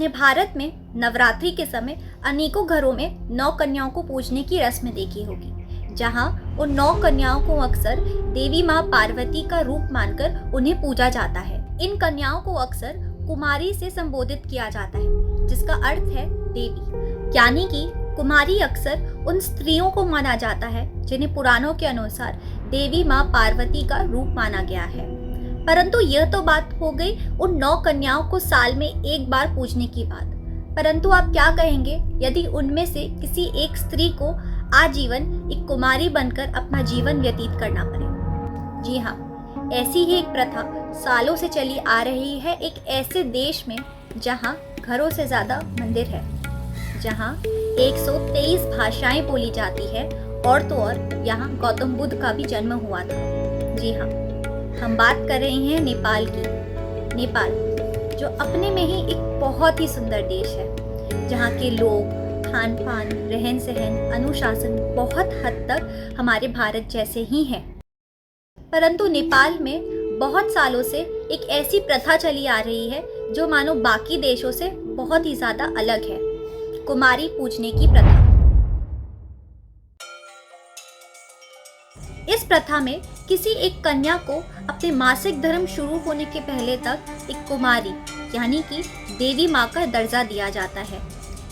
अपने भारत में नवरात्रि के समय अनेकों घरों में 9 कन्याओं को पूजने की रस्म देखी होगी, जहां उन 9 कन्याओं को अक्सर देवी माँ पार्वती का रूप मानकर उन्हें पूजा जाता है। इन कन्याओं को अक्सर कुमारी से संबोधित किया जाता है, जिसका अर्थ है देवी, यानी कि कुमारी अक्सर उन स्त्रियों को माना जाता है जिन्हें पुराणों के अनुसार देवी माँ पार्वती का रूप माना गया है। परंतु यह तो बात हो गई उन 9 कन्याओं को साल में एक बार पूजने की बात। परंतु आप क्या कहेंगे यदि उनमें से किसी एक स्त्री को आजीवन एक कुमारी बनकर अपना जीवन व्यतीत करना पड़े? जी हाँ, ऐसी ही एक प्रथा सालों से चली आ रही है एक ऐसे देश में जहाँ घरों से ज्यादा मंदिर है, जहाँ 123 भाषाएं बोली जाती है और तो और यहाँ गौतम बुद्ध का भी जन्म हुआ था। जी हाँ, हम बात कर रहे हैं नेपाल की। नेपाल जो अपने में ही एक बहुत ही सुंदर देश है, जहाँ के लोग, खान पान, रहन सहन, अनुशासन बहुत हद तक हमारे भारत जैसे ही हैं। परंतु नेपाल में बहुत सालों से एक ऐसी प्रथा चली आ रही है जो मानो बाकी देशों से बहुत ही ज्यादा अलग है, कुमारी पूजने की प्रथा। इस प्रथा में किसी एक कन्या को अपने मासिक धर्म शुरू होने के पहले तक एक कुमारी यानी कि देवी माँ का दर्जा दिया जाता है।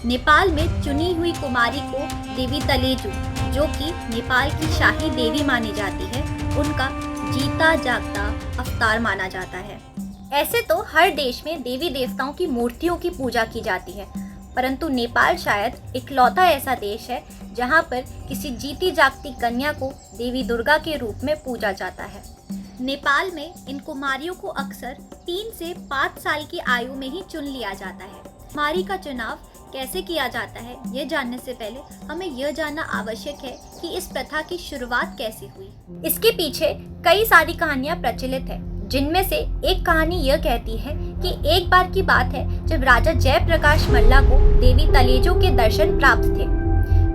नेपाल में चुनी हुई कुमारी को देवी तलेजू, जो कि नेपाल की शाही देवी मानी जाती है, उनका जीता जागता अवतार माना जाता है। ऐसे तो हर देश में देवी देवताओं की मूर्तियों की पूजा की जाती है, परंतु नेपाल शायद इकलौता ऐसा देश है जहाँ पर किसी जीती जागती कन्या को देवी दुर्गा के रूप में पूजा जाता है। नेपाल में इन कुमारियों को अक्सर 3 से 5 साल की आयु में ही चुन लिया जाता है। कुमारी का चुनाव कैसे किया जाता है, ये जानने से पहले हमें यह जानना आवश्यक है कि इस प्रथा की शुरुआत कैसे हुई। इसके पीछे कई सारी कहानियां प्रचलित है, जिनमें से एक कहानी यह कहती है कि एक बार की बात है जब राजा जयप्रकाश मल्ला को देवी तलेजू के दर्शन प्राप्त थे।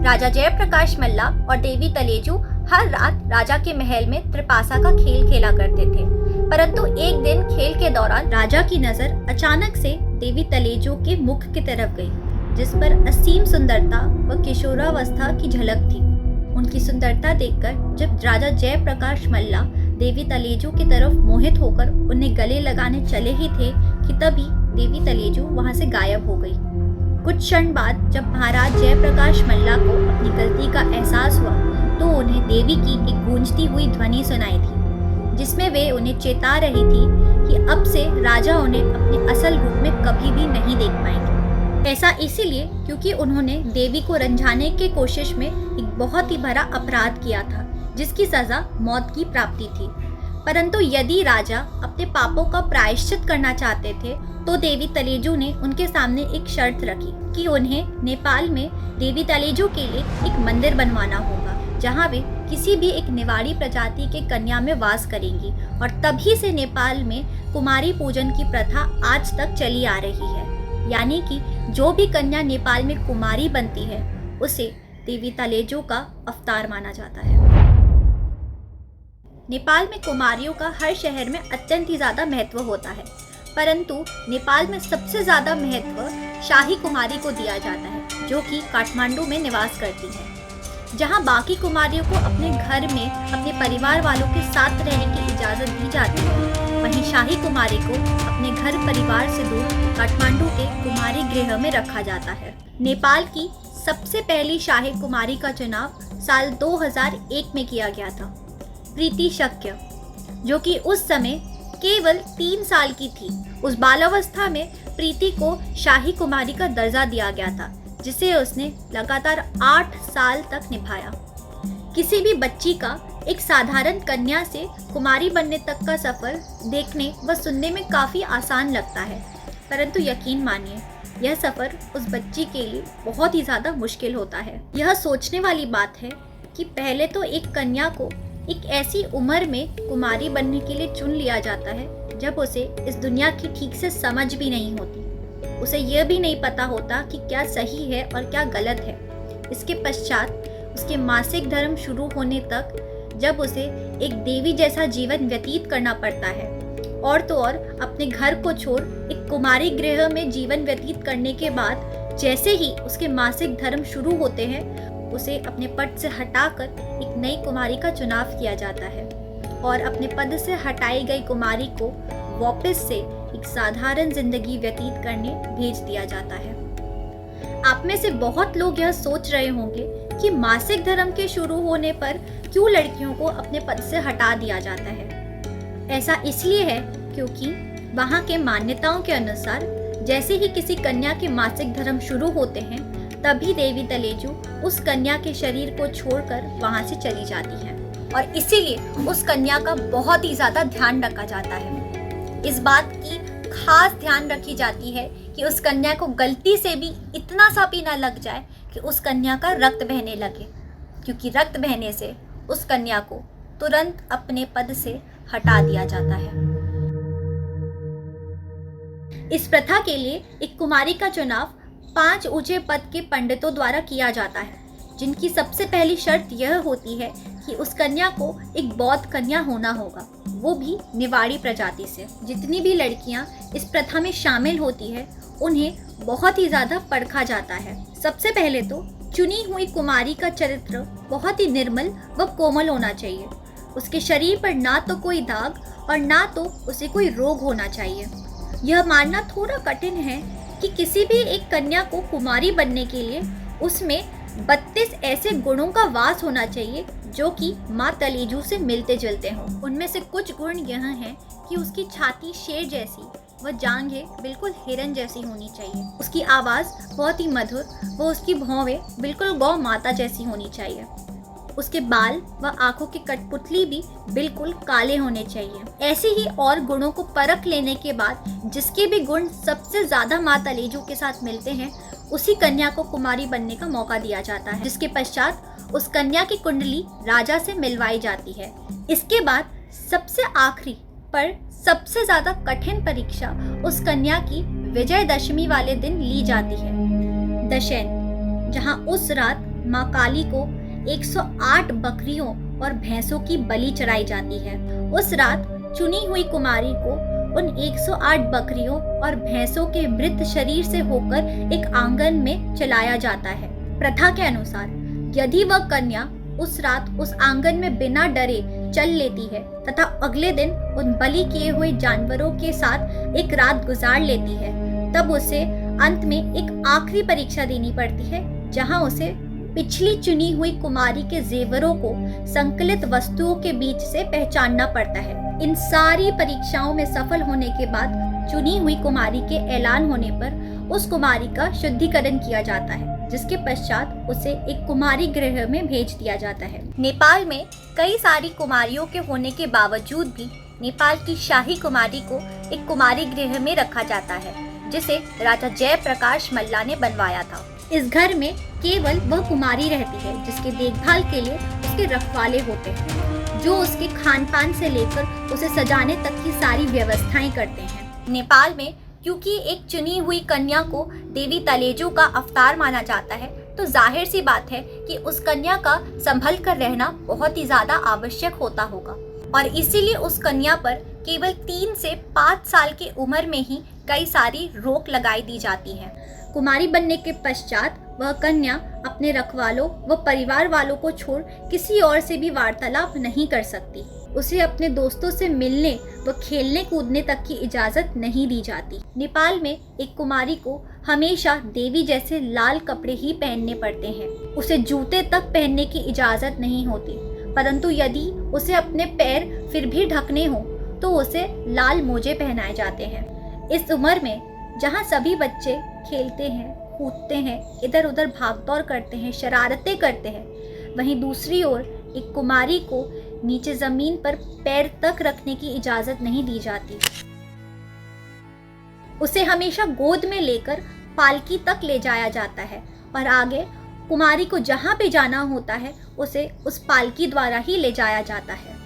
राजा जयप्रकाश मल्ला और देवी तलेजू हर रात राजा के महल में त्रिपासा का खेल खेला करते थे। परंतु एक दिन खेल के दौरान राजा की नजर अचानक से देवी तलेजू के मुख की तरफ गई, जिस पर असीम सुंदरता व किशोरावस्था की झलक थी। उनकी सुंदरता देखकर जब राजा जयप्रकाश मल्ला देवी तलेजू की तरफ मोहित होकर उन्हें गले लगाने चले ही थे कि तभी देवी तलेजू वहां से गायब हो गई। कुछ क्षण बाद जब महाराज जयप्रकाश मल्ला को अपनी गलती का एहसास हुआ तो उन्हें देवी की एक गूंजती हुई ध्वनि सुनाई थी, जिसमें वे उन्हें चेता रही थी कि अब से राजा उन्हें अपने असल रूप में कभी भी नहीं देख पाएंगे। ऐसा इसीलिए क्योंकि उन्होंने देवी को रंझाने की कोशिश में एक बहुत ही बड़ा अपराध किया था, जिसकी सजा मौत की प्राप्ति थी। परंतु यदि राजा अपने पापों का प्रायश्चित करना चाहते थे तो देवी तलेजू ने उनके सामने एक शर्त रखी कि उन्हें नेपाल में देवी तलेजू के लिए एक मंदिर बनवाना होगा, जहां वे किसी भी एक निवाड़ी प्रजाति के कन्या में वास करेंगी। और तभी से नेपाल में कुमारी पूजन की प्रथा आज तक चली आ रही है, यानी कि जो भी कन्या नेपाल में कुमारी बनती है उसे देवी तलेजू का अवतार माना जाता है। नेपाल में कुमारियों का हर शहर में अत्यंत ही ज्यादा महत्व होता है, परंतु नेपाल में सबसे ज्यादा महत्व शाही कुमारी को दिया जाता है, जो कि काठमांडू में निवास करती है। जहां बाकी कुमारियों को अपने घर में अपने परिवार वालों के साथ रहने की इजाजत दी जाती है, वहीं शाही कुमारी को अपने घर परिवार से दूर काठमांडू के कुमारी गृह में रखा जाता है। नेपाल की सबसे पहली शाही कुमारी का चुनाव साल 2001 में किया गया था। प्रीति शक्य, जो कि उस समय केवल 3 साल की थी। उस बालावस्था में प्रीति को शाही कुमारी का दर्जा दिया गया था, जिसे उसने लगातार 8 साल तक निभाया। किसी भी बच्ची का एक साधारण कन्या से कुमारी बनने तक का सफर देखने व सुनने में काफी आसान लगता है, परंतु यकीन मानिए यह सफर उस बच्ची के लिए बहुत ही ज्यादा मुश्किल होता है। यह सोचने वाली बात है कि पहले तो एक कन्या को एक ऐसी उम्र में कुमारी बनने के लिए चुन लिया जाता है जब उसे इस दुनिया की ठीक से समझ भी नहीं होती। उसे यह भी नहीं पता होता कि क्या सही है और क्या गलत है। इसके पश्चात उसके मासिक धर्म शुरू होने तक जब उसे एक देवी जैसा जीवन व्यतीत करना पड़ता है, और तो और अपने घर को छोड़ एक कुमारी गृह में जीवन व्यतीत करने के बाद जैसे ही उसके मासिक धर्म शुरू होते हैं, उसे अपने पद से हटाकर एक नई कुमारी का चुनाव किया जाता है और अपने पद से हटाई गई कुमारी को वापस से एक साधारण जिंदगी व्यतीत करने भेज दिया जाता है। आप में से बहुत लोग यह सोच रहे होंगे कि मासिक धर्म के शुरू होने पर क्यों लड़कियों को अपने पद से हटा दिया जाता है। ऐसा इसलिए है क्योंकि वहाँ के मान्यताओं के अनुसार जैसे ही किसी कन्या के मासिक धर्म शुरू होते हैं, तभी देवी तलेजू उस कन्या के शरीर को छोड़कर वहाँ से चली जाती है और इसीलिए उस कन्या का बहुत ही ज्यादा ध्यान रखा जाता है। इस बात की खास ध्यान रखी जाती है कि उस कन्या को गलती से भी इतना सा भी ना लग जाए कि उस कन्या का रक्त बहने लगे, क्योंकि रक्त बहने से उस कन्या को तुरंत अपने पद से हटा दिया जाता है। इस प्रथा के लिए एक कुमारी का चुनाव 5 ऊंचे पद के पंडितों द्वारा किया जाता है, जिनकी सबसे पहली शर्त यह होती है कि उस कन्या को एक बौद्ध कन्या होना होगा, वो भी निवाड़ी प्रजाति से। जितनी भी लड़कियां इस प्रथा में शामिल होती है, उन्हें बहुत ही ज्यादा परखा जाता है। सबसे पहले तो चुनी हुई कुमारी का चरित्र बहुत ही निर्मल व कोमल होना चाहिए। उसके शरीर पर ना तो कोई दाग और ना तो उसे कोई रोग होना चाहिए। यह मानना थोड़ा कठिन है कि किसी भी एक कन्या को कुमारी बनने के लिए उसमें 32 ऐसे गुणों का वास होना चाहिए जो कि माँ तलेजू से मिलते जुलते हों। उनमें से कुछ गुण यह हैं कि उसकी छाती शेर जैसी व जांघें बिल्कुल हिरन जैसी होनी चाहिए, उसकी आवाज़ बहुत ही मधुर व उसकी भौवें बिल्कुल गौ माता जैसी होनी चाहिए, उसके बाल व आंखों की कठपुतली भी बिल्कुल काले होने चाहिए। ऐसे ही और गुणों को परख लेने के बाद जिसके भी गुण सबसे ज्यादा माँ तलेजू के साथ मिलते हैं, उसी कन्या को कुमारी बनने का मौका दिया जाता है, जिसके पश्चात उस कन्या की कुंडली राजा से मिलवाई जाती है। इसके बाद सबसे आखिरी पर सबसे ज्यादा कठिन परीक्षा उस कन्या की विजयदशमी वाले दिन ली जाती है, दशैन, जहाँ उस रात माँ काली को 108 बकरियों और भैंसों की बलि चढ़ाई जाती है। उस रात चुनी हुई कुमारी को उन 108 बकरियों और भैंसों के मृत शरीर से होकर एक आंगन में चलाया जाता है। प्रथा के अनुसार यदि वह कन्या उस रात उस आंगन में बिना डरे चल लेती है तथा अगले दिन उन बलि किए हुए जानवरों के साथ एक रात गुजार लेती है, तब उसे अंत में एक आखिरी परीक्षा देनी पड़ती है, जहां उसे पिछली चुनी हुई कुमारी के जेवरों को संकलित वस्तुओं के बीच से पहचानना पड़ता है। इन सारी परीक्षाओं में सफल होने के बाद चुनी हुई कुमारी के ऐलान होने पर उस कुमारी का शुद्धिकरण किया जाता है, जिसके पश्चात उसे एक कुमारी गृह में भेज दिया जाता है। नेपाल में कई सारी कुमारियों के होने के बावजूद भी नेपाल की शाही कुमारी को एक कुमारी गृह में रखा जाता है, जिसे राजा जयप्रकाश मल्ला ने बनवाया था। इस घर में केवल वह कुमारी रहती है जिसके देखभाल के लिए उसके रखवाले होते हैं, जो उसके खान पान से लेकर उसे सजाने तक की सारी व्यवस्थाएं करते हैं। नेपाल में क्योंकि एक चुनी हुई कन्या को देवी तलेजू का अवतार माना जाता है, तो जाहिर सी बात है कि उस कन्या का संभल कर रहना बहुत ही ज्यादा आवश्यक होता होगा, और इसीलिए उस कन्या पर केवल 3 से 5 साल की उम्र में ही कई सारी रोक लगाई दी जाती है। कुमारी बनने के पश्चात वह कन्या अपने रखवालों व परिवार वालों को छोड़ किसी और से भी वार्तालाप नहीं कर सकती। उसे अपने दोस्तों से मिलने व खेलने कूदने तक की इजाज़त नहीं दी जाती। नेपाल में एक कुमारी को हमेशा देवी जैसे लाल कपड़े ही पहनने पड़ते हैं। उसे जूते तक पहनने की इजाज़त नहीं होती, परंतु यदि उसे अपने पैर फिर भी ढकने हो तो उसे लाल मोजे पहनाए जाते हैं। इस उम्र में जहाँ सभी बच्चे खेलते हैं, कूदते हैं, इधर उधर भागदौड़ करते हैं, शरारतें करते हैं, वहीं दूसरी ओर एक कुमारी को नीचे जमीन पर पैर तक रखने की इजाजत नहीं दी जाती। उसे हमेशा गोद में लेकर पालकी तक ले जाया जाता है और आगे कुमारी को जहाँ पे जाना होता है उसे उस पालकी द्वारा ही ले जाया जाता है।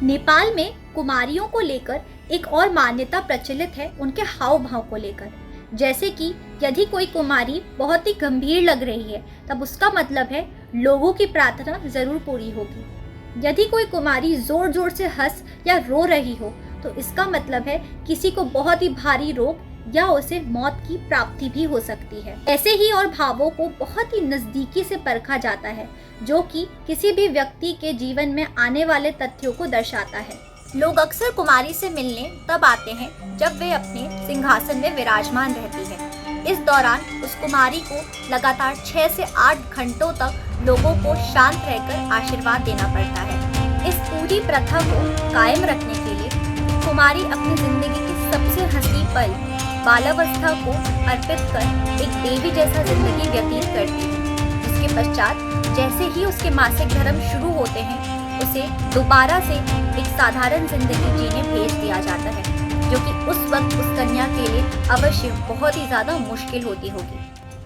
नेपाल में कुमारियों को लेकर एक और मान्यता प्रचलित है, उनके हाव भाव को लेकर। जैसे कि यदि कोई कुमारी बहुत ही गंभीर लग रही है, तब उसका मतलब है लोगों की प्रार्थना जरूर पूरी होगी। यदि कोई कुमारी जोर जोर से हंस या रो रही हो, तो इसका मतलब है किसी को बहुत ही भारी रोग या उसे मौत की प्राप्ति भी हो सकती है। ऐसे ही और भावों को बहुत ही नजदीकी से परखा जाता है, जो कि किसी भी व्यक्ति के जीवन में आने वाले तथ्यों को दर्शाता है। लोग अक्सर कुमारी से मिलने तब आते हैं जब वे अपने सिंहासन में विराजमान रहती है। इस दौरान उस कुमारी को लगातार 6 से 8 घंटों तक लोगों को शांत रहकर आशीर्वाद देना पड़ता है। इस पूरी प्रथा को कायम रखने के लिए कुमारी अपनी जिंदगी की सबसे हंसी पल बालावस्था को अर्पित कर एक देवी जैसा जिंदगी व्यतीत करती है, जिसके पश्चात जैसे ही उसके मासिक धर्म शुरू होते हैं उसे दोबारा से एक साधारण जिंदगी जीने भेज दिया जाता है, जो कि उस वक्त उस कन्या के लिए अवश्य बहुत ही ज्यादा मुश्किल होती होगी।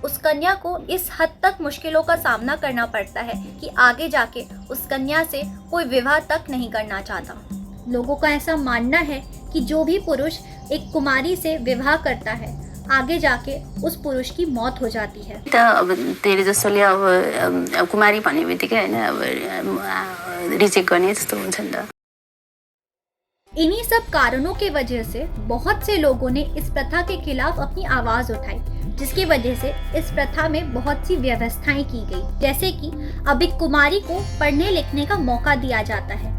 उस कन्या को इस हद तक मुश्किलों का सामना करना पड़ता है कि आगे जाके उस कन्या से कोई विवाह तक नहीं करना चाहता। लोगों का ऐसा मानना है कि जो भी पुरुष एक कुमारी से विवाह करता है आगे जाके उस पुरुष की मौत हो जाती है। अब धेरै जसोले अब कुमारी भन्ने बित्तिकै हैन अब रिजेक्ट गर्ने जस्तो हुन्छ नि त। इन्हीं सब कारणों के वजह से बहुत से लोगों ने इस प्रथा के खिलाफ अपनी आवाज उठाई, जिसकी वजह से इस प्रथा में बहुत सी व्यवस्थाएं की गई, जैसे कि अब एक कुमारी को पढ़ने लिखने का मौका दिया जाता है,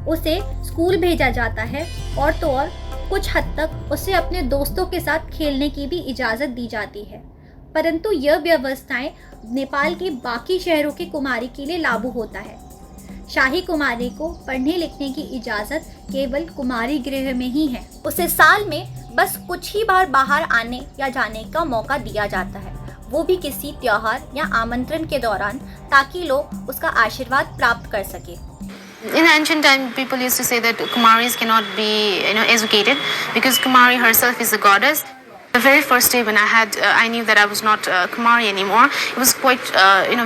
उसे स्कूल भेजा जाता है और तो और कुछ हद तक उसे अपने दोस्तों के साथ खेलने की भी इजाज़त दी जाती है। परंतु यह व्यवस्थाएं नेपाल के बाकी शहरों की कुमारी के लिए लागू होता है। शाही कुमारी को पढ़ने लिखने की इजाज़त केवल कुमारी गृह में ही है। उसे साल में बस कुछ ही बार बाहर आने या जाने का मौका दिया जाता है, वो भी किसी त्योहार या आमंत्रण के दौरान, ताकि लोग उसका आशीर्वाद प्राप्त कर सके। In ancient time, people used to say that Kumaris cannot be, educated because Kumari herself is a goddess. The very first day when I knew that I was not Kumari anymore, it was quite,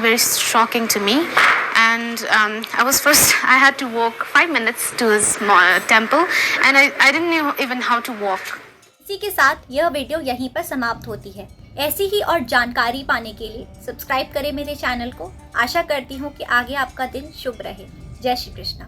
very shocking to me. And I had to walk 5 minutes to this temple, and I didn't know even how to walk. इसी के साथ यह video यहीं पर समाप्त होती है। ऐसी ही और जानकारी पाने के लिए सब्सक्राइब करें मेरे चैनल को। आशा करती हूँ कि आगे आपका दिन शुभ रहे। जय श्री कृष्णा।